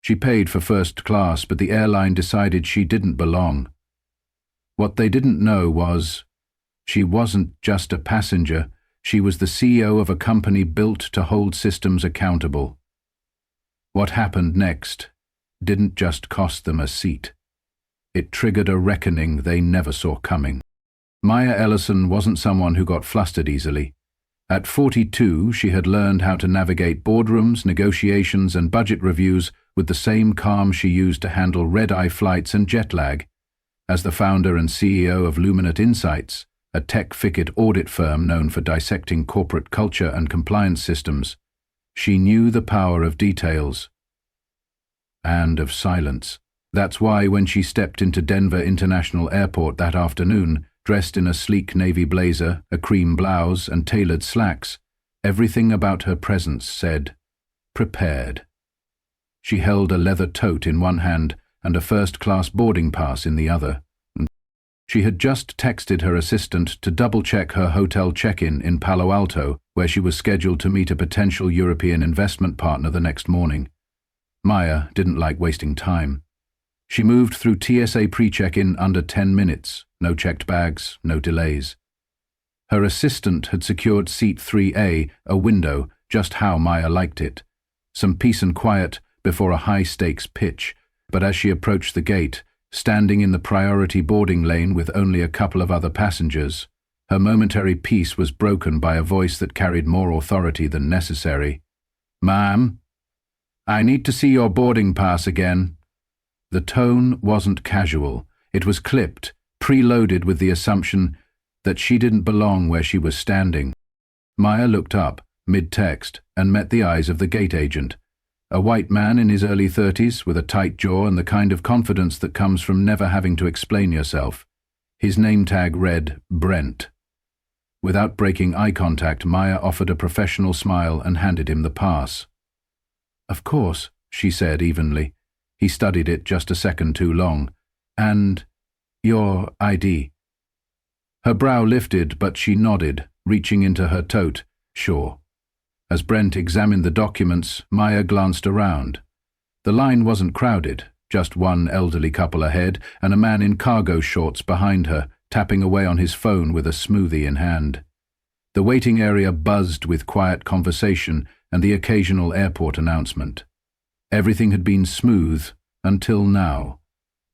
She paid for first class, but the airline decided she didn't belong. What they didn't know was, she wasn't just a passenger, she was the CEO of a company built to hold systems accountable. What happened next didn't just cost them a seat. It triggered a reckoning they never saw coming. Maya Ellison wasn't someone who got flustered easily. At 42, she had learned how to navigate boardrooms, negotiations, and budget reviews with the same calm she used to handle red-eye flights and jet lag. As the founder and CEO of Luminate Insights, a tech-ficid audit firm known for dissecting corporate culture and compliance systems, she knew the power of details and of silence. That's why when she stepped into Denver International Airport that afternoon, dressed in a sleek navy blazer, a cream blouse, and tailored slacks, everything about her presence said, prepared. She held a leather tote in one hand and a first-class boarding pass in the other. She had just texted her assistant to double-check her hotel check-in in Palo Alto, where she was scheduled to meet a potential European investment partner the next morning. Maya didn't like wasting time. She moved through TSA pre-check-in under 10 minutes, no checked bags, no delays. Her assistant had secured seat 3A, a window, just how Maya liked it. Some peace and quiet before a high-stakes pitch, but as she approached the gate, standing in the priority boarding lane with only a couple of other passengers, her momentary peace was broken by a voice that carried more authority than necessary. "Ma'am, I need to see your boarding pass again." The tone wasn't casual. It was clipped, preloaded with the assumption that she didn't belong where she was standing. Maya looked up, mid-text, and met the eyes of the gate agent. A white man in his early 30s, with a tight jaw and the kind of confidence that comes from never having to explain yourself. His name tag read, Brent. Without breaking eye contact, Maya offered a professional smile and handed him the pass. "Of course," she said evenly. He studied it just a second too long. "And your ID?" Her brow lifted, but she nodded, reaching into her tote. "Sure." As Brent examined the documents, Maya glanced around. The line wasn't crowded, just one elderly couple ahead and a man in cargo shorts behind her, tapping away on his phone with a smoothie in hand. The waiting area buzzed with quiet conversation and the occasional airport announcement. Everything had been smooth until now.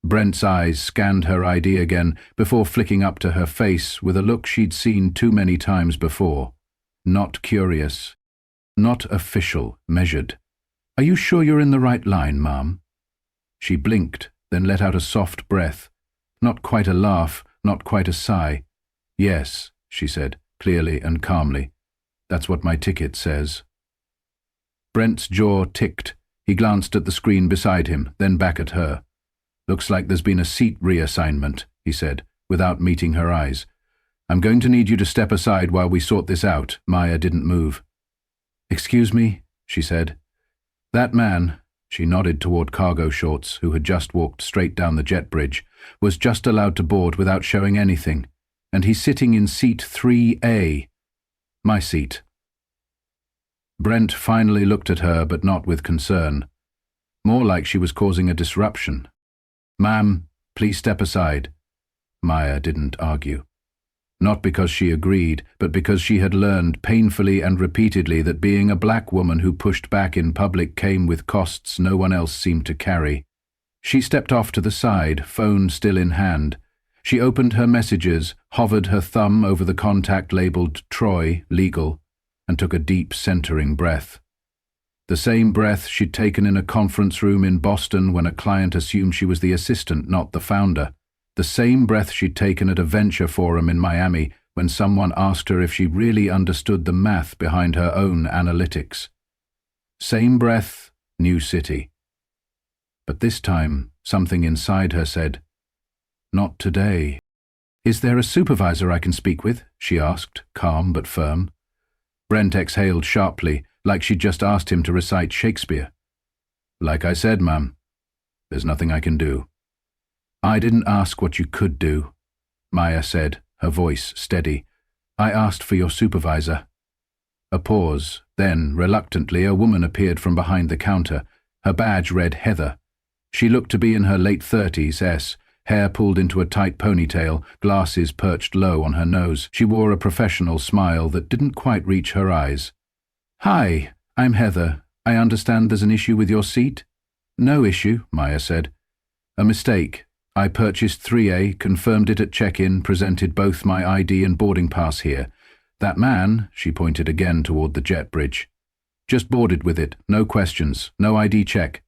Brent's eyes scanned her ID again before flicking up to her face with a look she'd seen too many times before. Not curious. Not official, measured. "Are you sure you're in the right line, ma'am?" She blinked, then let out a soft breath. Not quite a laugh, not quite a sigh. "Yes," she said, clearly and calmly. "That's what my ticket says." Brent's jaw ticked. He glanced at the screen beside him, then back at her. "Looks like there's been a seat reassignment," he said, without meeting her eyes. "I'm going to need you to step aside while we sort this out." Maya didn't move. "Excuse me," she said. "That man," she nodded toward cargo shorts, who had just walked straight down the jet bridge, "was just allowed to board without showing anything. And he's sitting in seat 3A. My seat." Brent finally looked at her, but not with concern. More like she was causing a disruption. "Ma'am, please step aside." Maya didn't argue. Not because she agreed, but because she had learned painfully and repeatedly that being a black woman who pushed back in public came with costs no one else seemed to carry. She stepped off to the side, phone still in hand. She opened her messages, hovered her thumb over the contact labeled Troy, legal, and took a deep, centering breath. The same breath she'd taken in a conference room in Boston when a client assumed she was the assistant, not the founder. The same breath she'd taken at a venture forum in Miami when someone asked her if she really understood the math behind her own analytics. Same breath, new city. But this time, something inside her said, "Not today." "Is there a supervisor I can speak with?" she asked, calm but firm. Brent exhaled sharply, like she'd just asked him to recite Shakespeare. "Like I said, ma'am, there's nothing I can do." "I didn't ask what you could do," Maya said, her voice steady. "I asked for your supervisor." A pause, then, reluctantly, a woman appeared from behind the counter, Her badge read Heather. She looked to be in her late 30s, hair pulled into a tight ponytail, glasses perched low on her nose. She wore a professional smile that didn't quite reach her eyes. "Hi, I'm Heather. I understand there's an issue with your seat?" "No issue," Maya said. "A mistake. I purchased 3A, confirmed it at check-in, presented both my ID and boarding pass here. That man," she pointed again toward the jet bridge, "just boarded with it, no questions, no ID check."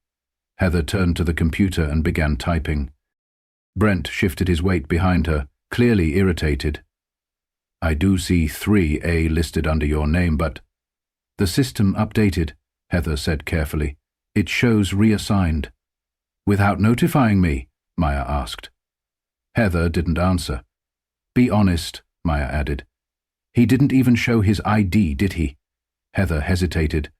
Heather turned to the computer and began typing. Brent shifted his weight behind her, clearly irritated. "I do see 3A listed under your name, but—" "The system updated," Heather said carefully. "It shows reassigned." "Without notifying me?" Maya asked. Heather didn't answer. "Be honest," Maya added. "He didn't even show his ID, did he?" Heather hesitated.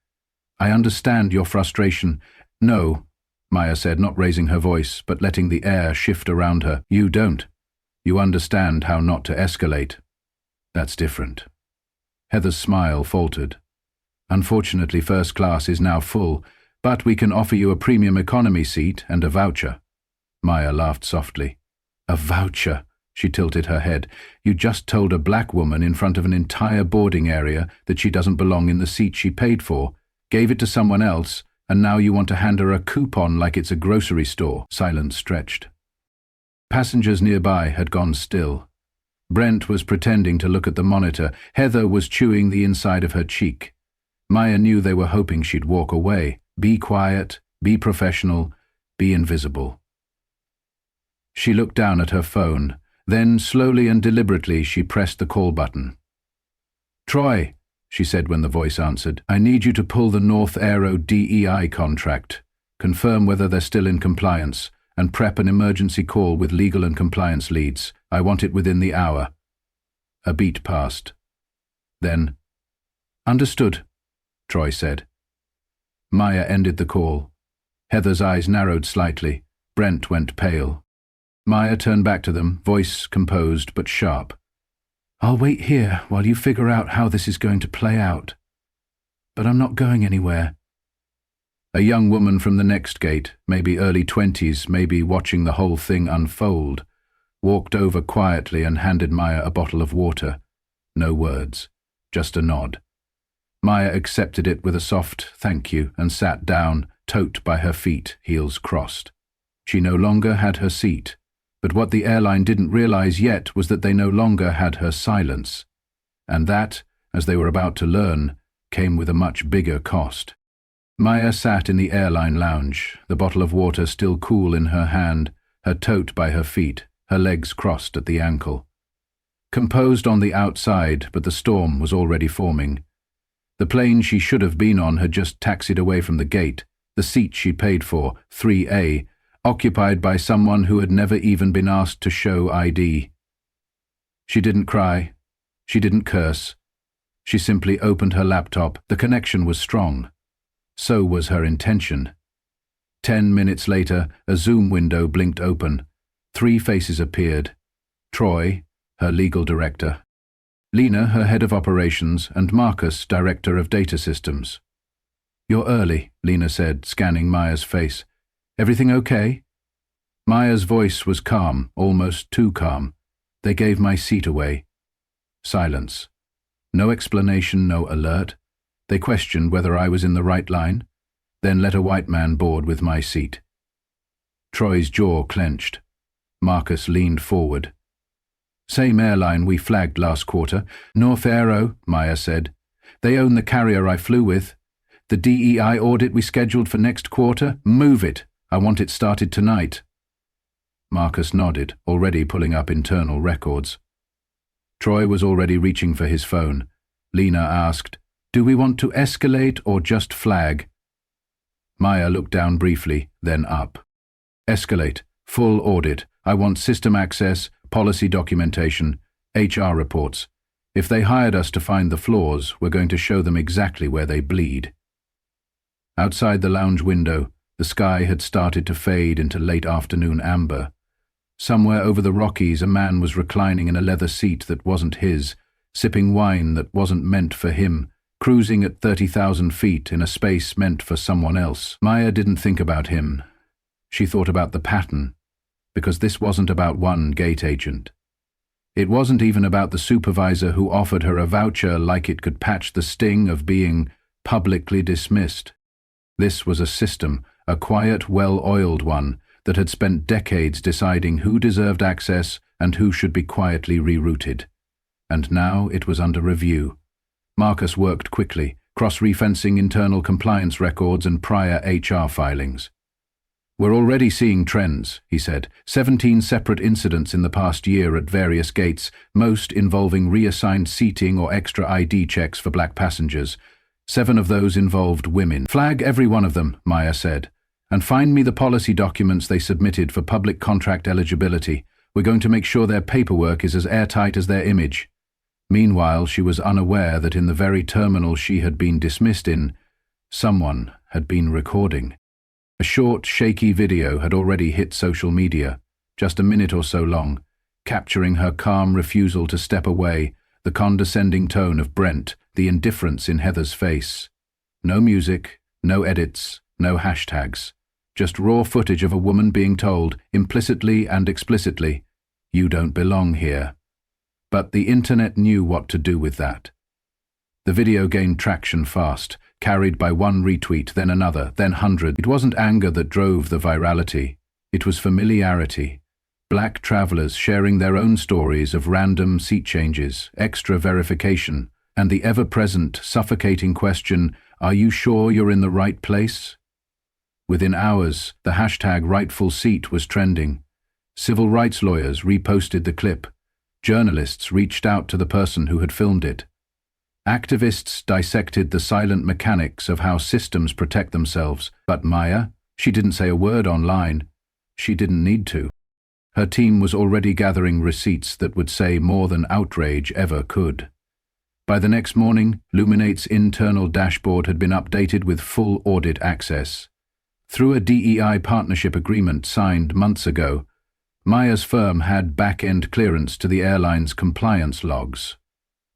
"I understand your frustration." "No," Maya said, not raising her voice, but letting the air shift around her. "You don't. You understand how not to escalate. That's different." Heather's smile faltered. "Unfortunately, first class is now full, but we can offer you a premium economy seat and a voucher." Maya laughed softly. "A voucher?" She tilted her head. "You just told a black woman in front of an entire boarding area that she doesn't belong in the seat she paid for, gave it to someone else, and now you want to hand her a coupon like it's a grocery store." Silence stretched. Passengers nearby had gone still. Brent was pretending to look at the monitor. Heather was chewing the inside of her cheek. Maya knew they were hoping she'd walk away. Be quiet, be professional, be invisible. She looked down at her phone. Then, slowly and deliberately, she pressed the call button. "Troy," she said when the voice answered, "I need you to pull the North Aero DEI contract, confirm whether they're still in compliance, and prep an emergency call with legal and compliance leads. I want it within the hour." A beat passed. Then, "Understood," Troy said. Maya ended the call. Heather's eyes narrowed slightly. Brent went pale. Maya turned back to them, voice composed but sharp. "I'll wait here while you figure out how this is going to play out. But I'm not going anywhere." A young woman from the next gate, maybe early 20s, maybe watching the whole thing unfold, walked over quietly and handed Maya a bottle of water. No words, just a nod. Maya accepted it with a soft thank you and sat down, tote by her feet, heels crossed. She no longer had her seat, but what the airline didn't realize yet was that they no longer had her silence. And that, as they were about to learn, came with a much bigger cost. Maya sat in the airline lounge, the bottle of water still cool in her hand, her tote by her feet, her legs crossed at the ankle. Composed on the outside, but the storm was already forming. The plane she should have been on had just taxied away from the gate, the seat she paid for, 3A, occupied by someone who had never even been asked to show ID. She didn't cry. She didn't curse. She simply opened her laptop. The connection was strong. So was her intention. 10 minutes later, a Zoom window blinked open. 3 faces appeared. Troy, her legal director. Lena, her head of operations, and Marcus, director of data systems. "You're early," Lena said, scanning Maya's face. "Everything okay?" Maya's voice was calm, almost too calm. "They gave my seat away." Silence. No explanation, no alert. They questioned whether I was in the right line, then let a white man board with my seat. Troy's jaw clenched. Marcus leaned forward. "Same airline we flagged last quarter. North Aero," Maya said. "They own the carrier I flew with. The DEI audit we scheduled for next quarter, move it. I want it started tonight." Marcus nodded, already pulling up internal records. Troy was already reaching for his phone. Lena asked, "Do we want to escalate or just flag?" Maya looked down briefly, then up. "Escalate. Full audit. I want system access, policy documentation, HR reports. If they hired us to find the flaws, we're going to show them exactly where they bleed." Outside the lounge window, the sky had started to fade into late afternoon amber. Somewhere over the Rockies, a man was reclining in a leather seat that wasn't his, sipping wine that wasn't meant for him, cruising at 30,000 feet in a space meant for someone else. Maya didn't think about him. She thought about the pattern, because this wasn't about one gate agent. It wasn't even about the supervisor who offered her a voucher like it could patch the sting of being publicly dismissed. This was a system, a quiet, well-oiled one, that had spent decades deciding who deserved access and who should be quietly rerouted. And now it was under review. Marcus worked quickly, cross-referencing internal compliance records and prior HR filings. "We're already seeing trends," he said. 17 separate incidents in the past year at various gates, most involving reassigned seating or extra ID checks for black passengers. 7 of those involved women. "Flag every one of them," Maya said, "and find me the policy documents they submitted for public contract eligibility. We're going to make sure their paperwork is as airtight as their image." Meanwhile, she was unaware that in the very terminal she had been dismissed in, someone had been recording. A short, shaky video had already hit social media, just a minute or so long, capturing her calm refusal to step away, the condescending tone of Brent, the indifference in Heather's face. No music, no edits, no hashtags. Just raw footage of a woman being told, implicitly and explicitly, "You don't belong here." But the internet knew what to do with that. The video gained traction fast, carried by one retweet, then another, then hundreds. It wasn't anger that drove the virality. It was familiarity. Black travelers sharing their own stories of random seat changes, extra verification, and the ever-present, suffocating question, "Are you sure you're in the right place?" Within hours, the hashtag rightful seat was trending. Civil rights lawyers reposted the clip. Journalists reached out to the person who had filmed it. Activists dissected the silent mechanics of how systems protect themselves. But Maya, she didn't say a word online. She didn't need to. Her team was already gathering receipts that would say more than outrage ever could. By the next morning, Luminate's internal dashboard had been updated with full audit access. Through a DEI partnership agreement signed months ago, Maya's firm had back-end clearance to the airline's compliance logs.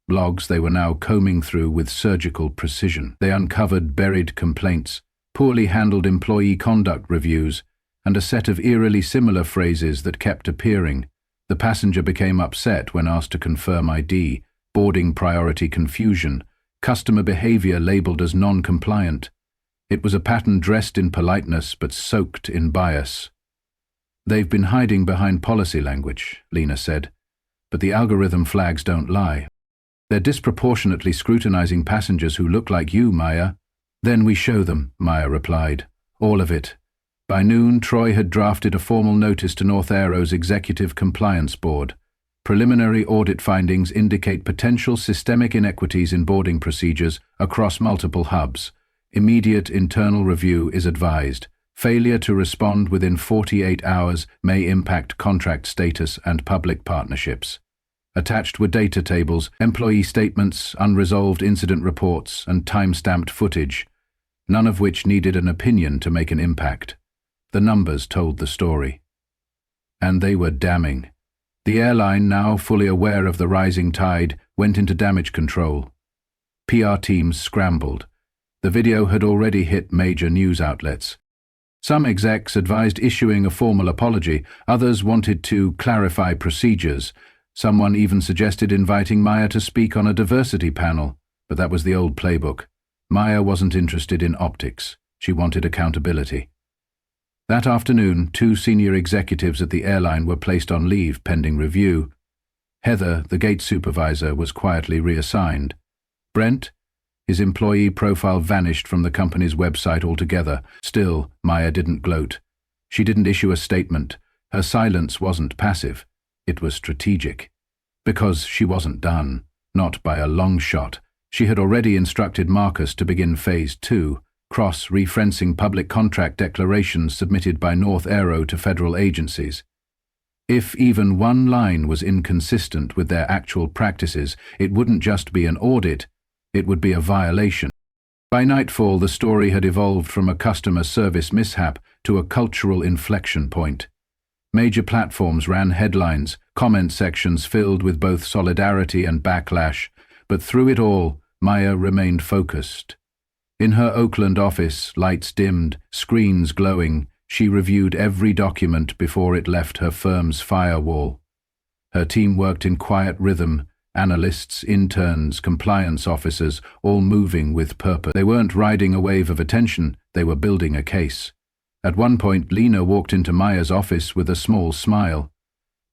Logs they were now combing through with surgical precision. They uncovered buried complaints, poorly handled employee conduct reviews, and a set of eerily similar phrases that kept appearing. The passenger became upset when asked to confirm ID, boarding priority confusion, customer behavior labeled as non-compliant. It was a pattern dressed in politeness but soaked in bias. "They've been hiding behind policy language," Lena said, "but the algorithm flags don't lie. They're disproportionately scrutinizing passengers who look like you, Maya." "Then we show them," Maya replied. "All of it." By noon, Troy had drafted a formal notice to North Aero's Executive Compliance Board. Preliminary audit findings indicate potential systemic inequities in boarding procedures across multiple hubs. Immediate internal review is advised. Failure to respond within 48 hours may impact contract status and public partnerships. Attached were data tables, employee statements, unresolved incident reports, and time-stamped footage, none of which needed an opinion to make an impact. The numbers told the story. And they were damning. The airline, now fully aware of the rising tide, went into damage control. PR teams scrambled. The video had already hit major news outlets. Some execs advised issuing a formal apology, others wanted to clarify procedures. Someone even suggested inviting Maya to speak on a diversity panel, but that was the old playbook. Maya wasn't interested in optics. She wanted accountability. That afternoon, 2 senior executives at the airline were placed on leave pending review. Heather, the gate supervisor, was quietly reassigned. Brent, his employee profile vanished from the company's website altogether. Still, Maya didn't gloat. She didn't issue a statement. Her silence wasn't passive. It was strategic. Because she wasn't done, not by a long shot. She had already instructed Marcus to begin Phase 2, cross-referencing public contract declarations submitted by North Aero to federal agencies. If even one line was inconsistent with their actual practices, it wouldn't just be an audit, it would be a violation. By nightfall, the story had evolved from a customer service mishap to a cultural inflection point. Major platforms ran headlines, comment sections filled with both solidarity and backlash, but through it all, Maya remained focused. In her Oakland office, lights dimmed, screens glowing, she reviewed every document before it left her firm's firewall. Her team worked in quiet rhythm, analysts, interns, compliance officers, all moving with purpose. They weren't riding a wave of attention, they were building a case. At one point, Lena walked into Maya's office with a small smile.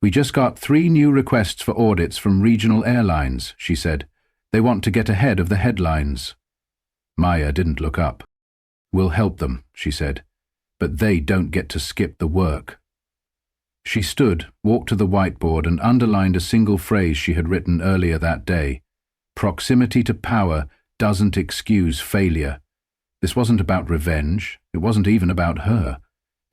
"We just got 3 new requests for audits from regional airlines," she said. "They want to get ahead of the headlines." Maya didn't look up. "We'll help them," she said, "but they don't get to skip the work." She stood, walked to the whiteboard and underlined a single phrase she had written earlier that day. Proximity to power doesn't excuse failure. This wasn't about revenge. It wasn't even about her.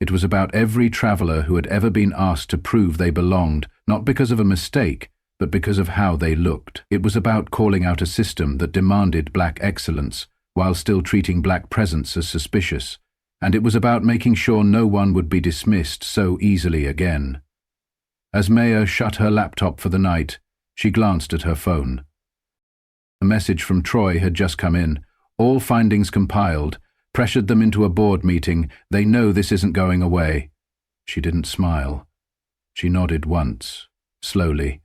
It was about every traveler who had ever been asked to prove they belonged, not because of a mistake, but because of how they looked. It was about calling out a system that demanded black excellence, while still treating black presence as suspicious. And it was about making sure no one would be dismissed so easily again. As Maya shut her laptop for the night, she glanced at her phone. A message from Troy had just come in. All findings compiled, pressured them into a board meeting. They know this isn't going away. She didn't smile. She nodded once, slowly.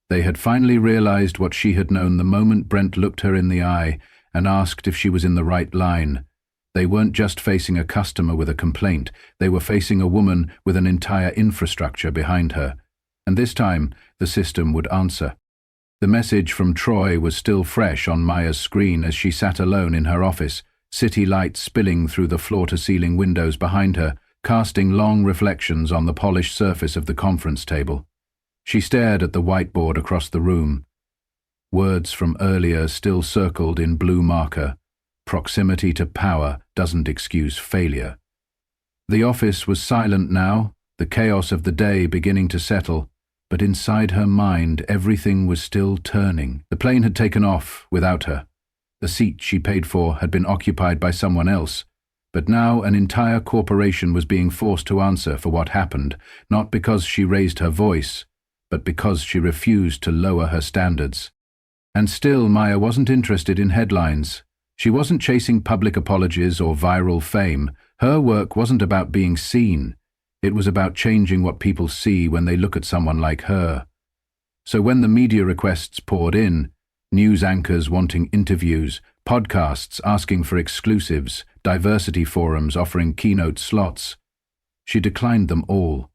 They had finally realized what she had known the moment Brent looked her in the eye and asked if she was in the right line. They weren't just facing a customer with a complaint, they were facing a woman with an entire infrastructure behind her. And this time, the system would answer. The message from Troy was still fresh on Maya's screen as she sat alone in her office, city lights spilling through the floor-to-ceiling windows behind her, casting long reflections on the polished surface of the conference table. She stared at the whiteboard across the room. Words from earlier still circled in blue marker. Proximity to power doesn't excuse failure. The office was silent now, the chaos of the day beginning to settle, but inside her mind everything was still turning. The plane had taken off without her. The seat she paid for had been occupied by someone else, but now an entire corporation was being forced to answer for what happened, not because she raised her voice, but because she refused to lower her standards. And still Maya wasn't interested in headlines. She wasn't chasing public apologies or viral fame. Her work wasn't about being seen. It was about changing what people see when they look at someone like her. So when the media requests poured in, news anchors wanting interviews, podcasts asking for exclusives, diversity forums offering keynote slots, she declined them all.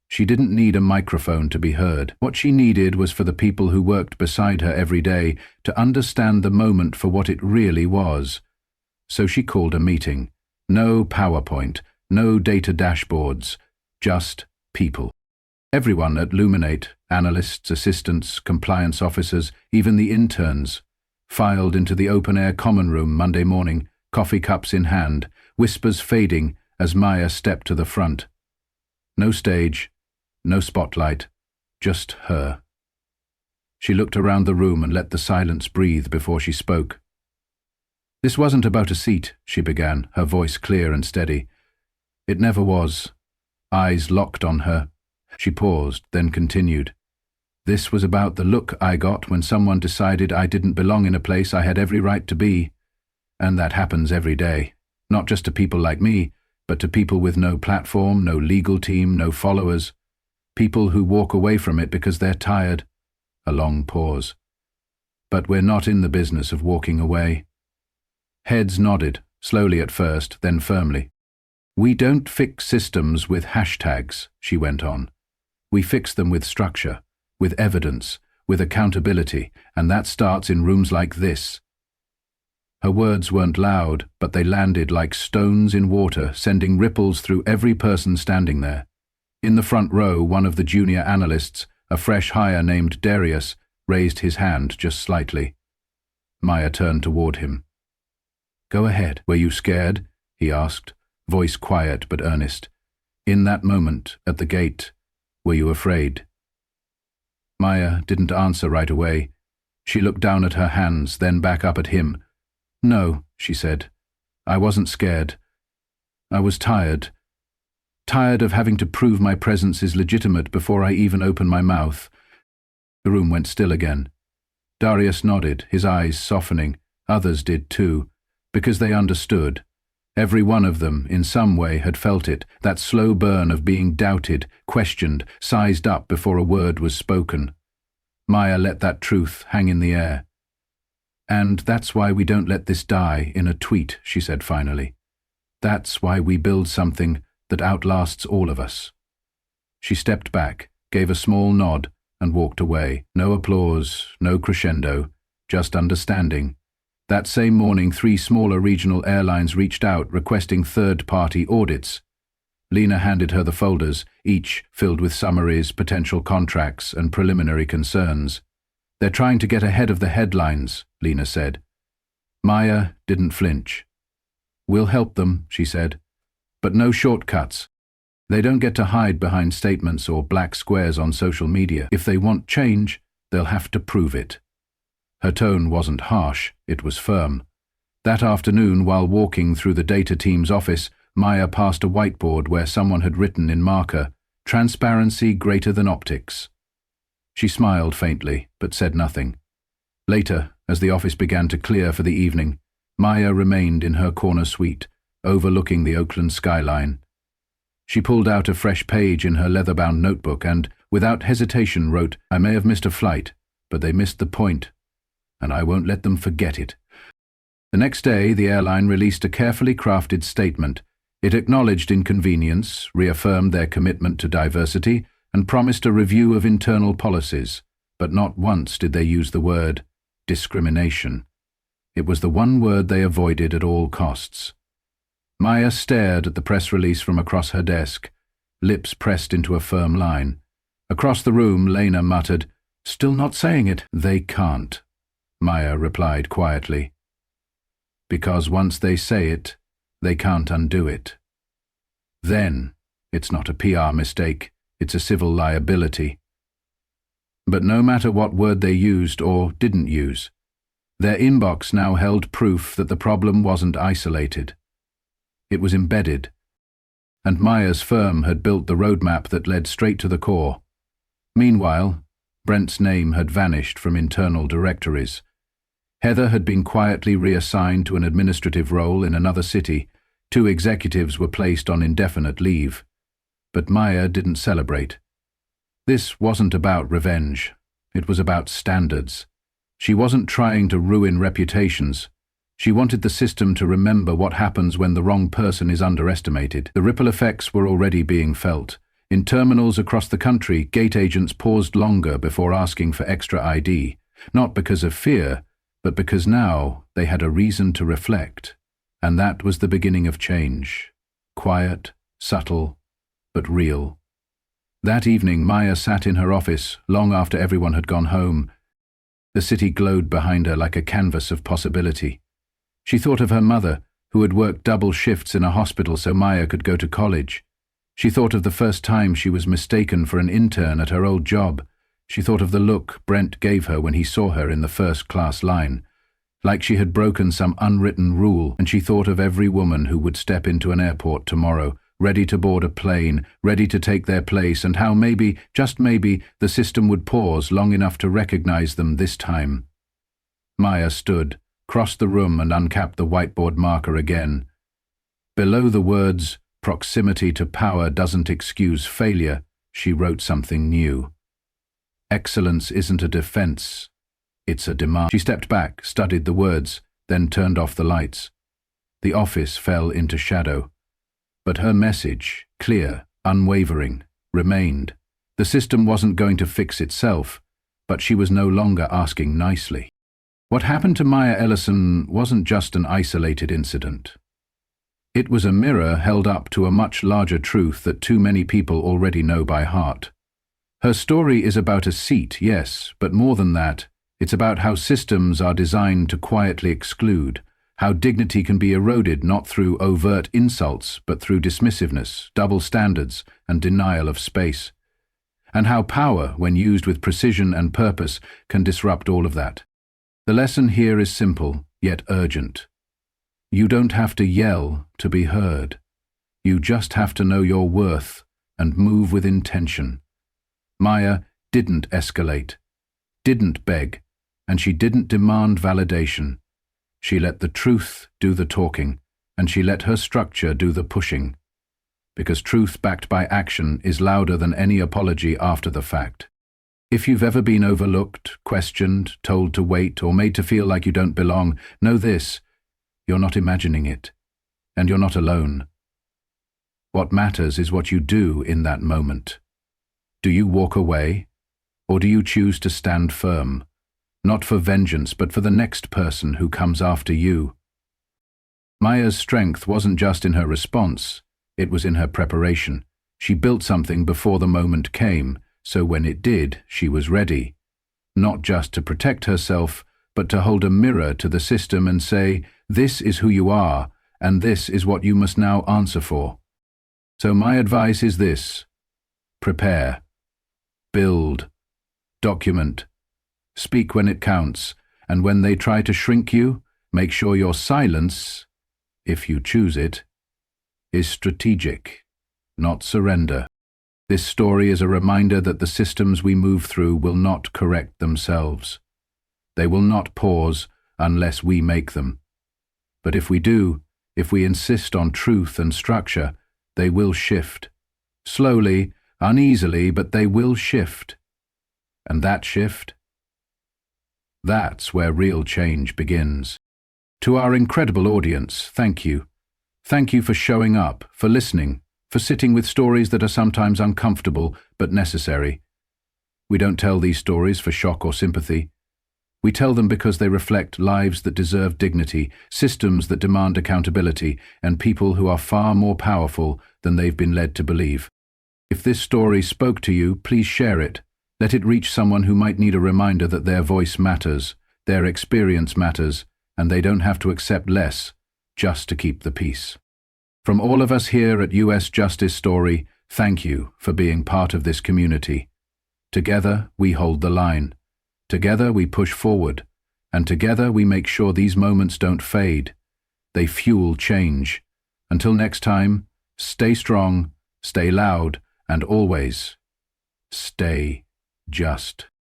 She didn't need a microphone to be heard. What she needed was for the people who worked beside her every day to understand the moment for what it really was. So she called a meeting. No PowerPoint, no data dashboards, just people. Everyone at Luminate, analysts, assistants, compliance officers, even the interns, filed into the open-air common room Monday morning, coffee cups in hand, whispers fading as Maya stepped to the front. No stage, no spotlight, just her. She looked around the room and let the silence breathe before she spoke. "This wasn't about a seat," she began, her voice clear and steady. "It never was." Eyes locked on her. She paused, then continued. "This was about the look I got when someone decided I didn't belong in a place I had every right to be. And that happens every day. Not just to people like me, but to people with no platform, no legal team, no followers. People who walk away from it because they're tired." A long pause. "But we're not in the business of walking away." Heads nodded, slowly at first, then firmly. "We don't fix systems with hashtags," she went on. "We fix them with structure, with evidence, with accountability, and that starts in rooms like this." Her words weren't loud, but they landed like stones in water, sending ripples through every person standing there. In the front row, one of the junior analysts, a fresh hire named Darius, raised his hand just slightly. Maya turned toward him. "Go ahead. Were you scared?" he asked, voice quiet but earnest. "In that moment, at the gate, were you afraid?" Maya didn't answer right away. She looked down at her hands, then back up at him. "No," she said. "I wasn't scared. I was tired. Tired of having to prove my presence is legitimate before I even open my mouth." The room went still again. Darius nodded, his eyes softening. Others did too, because they understood. Every one of them, in some way, had felt it, that slow burn of being doubted, questioned, sized up before a word was spoken. Maya let that truth hang in the air. "And that's why we don't let this die in a tweet," she said finally. "That's why we build something that outlasts all of us." She stepped back, gave a small nod, and walked away. No applause, no crescendo, just understanding. That same morning, 3 smaller regional airlines reached out requesting third-party audits. Lena handed her the folders, each filled with summaries, potential contracts, and preliminary concerns. "They're trying to get ahead of the headlines," Lena said. Maya didn't flinch. "We'll help them," she said. "But no shortcuts. They don't get to hide behind statements or black squares on social media. If they want change, they'll have to prove it." Her tone wasn't harsh, it was firm. That afternoon, while walking through the data team's office, Maya passed a whiteboard where someone had written in marker, "Transparency greater than optics." She smiled faintly, but said nothing. Later, as the office began to clear for the evening, Maya remained in her corner suite, overlooking the Oakland skyline. She pulled out a fresh page in her leather-bound notebook and, without hesitation, wrote, "I may have missed a flight, but they missed the point, and I won't let them forget it." The next day, the airline released a carefully crafted statement. It acknowledged inconvenience, reaffirmed their commitment to diversity, and promised a review of internal policies, but not once did they use the word discrimination. It was the one word they avoided at all costs. Maya stared at the press release from across her desk, lips pressed into a firm line. Across the room, Lena muttered, "Still not saying it." "They can't," Maya replied quietly. "Because once they say it, they can't undo it. Then, it's not a PR mistake, it's a civil liability." But no matter what word they used or didn't use, their inbox now held proof that the problem wasn't isolated. It was embedded, and Maya's firm had built the roadmap that led straight to the core. Meanwhile, Brent's name had vanished from internal directories. Heather had been quietly reassigned to an administrative role in another city. 2 executives were placed on indefinite leave. But Maya didn't celebrate. This wasn't about revenge. It was about standards. She wasn't trying to ruin reputations. She wanted the system to remember what happens when the wrong person is underestimated. The ripple effects were already being felt. In terminals across the country, gate agents paused longer before asking for extra ID, not because of fear, but because now they had a reason to reflect. And that was the beginning of change. Quiet, subtle, but real. That evening, Maya sat in her office, long after everyone had gone home. The city glowed behind her like a canvas of possibility. She thought of her mother, who had worked double shifts in a hospital so Maya could go to college. She thought of the first time she was mistaken for an intern at her old job. She thought of the look Brent gave her when he saw her in the first-class line, like she had broken some unwritten rule, and she thought of every woman who would step into an airport tomorrow, ready to board a plane, ready to take their place, and how maybe, just maybe, the system would pause long enough to recognize them this time. Maya stood, crossed the room and uncapped the whiteboard marker again. Below the words, "Proximity to power doesn't excuse failure," she wrote something new. "Excellence isn't a defense, it's a demand." She stepped back, studied the words, then turned off the lights. The office fell into shadow. But her message, clear, unwavering, remained. The system wasn't going to fix itself, but she was no longer asking nicely. What happened to Maya Ellison wasn't just an isolated incident. It was a mirror held up to a much larger truth that too many people already know by heart. Her story is about a seat, yes, but more than that, it's about how systems are designed to quietly exclude, how dignity can be eroded not through overt insults, but through dismissiveness, double standards, and denial of space, and how power, when used with precision and purpose, can disrupt all of that. The lesson here is simple, yet urgent. You don't have to yell to be heard. You just have to know your worth and move with intention. Maya didn't escalate, didn't beg, And she didn't demand validation. She let the truth do the talking, and she let her structure do the pushing. Because truth backed by action is louder than any apology after the fact. If you've ever been overlooked, questioned, told to wait, or made to feel like you don't belong, know this: you're not imagining it, and you're not alone. What matters is what you do in that moment. Do you walk away, or do you choose to stand firm? Not for vengeance, but for the next person who comes after you. Maya's strength wasn't just in her response, it was in her preparation. She built something before the moment came, so when it did, she was ready. Not just to protect herself, but to hold a mirror to the system and say, this is who you are, and this is what you must now answer for. So my advice is this: prepare, build, document, speak when it counts, and when they try to shrink you, make sure your silence, if you choose it, is strategic, not surrender. This story is a reminder that the systems we move through will not correct themselves. They will not pause unless we make them. But if we do, if we insist on truth and structure, they will shift. Slowly, uneasily, but they will shift. And that shift, that's where real change begins. To our incredible audience, thank you. Thank you for showing up, for listening, for sitting with stories that are sometimes uncomfortable but necessary. We don't tell these stories for shock or sympathy. We tell them because they reflect lives that deserve dignity, systems that demand accountability, and people who are far more powerful than they've been led to believe. If this story spoke to you, please share it. Let it reach someone who might need a reminder that their voice matters, their experience matters, and they don't have to accept less just to keep the peace. From all of us here at US Justice Story, thank you for being part of this community. Together, we hold the line. Together, we push forward. And together, we make sure these moments don't fade. They fuel change. Until next time, stay strong, stay loud, and always stay just.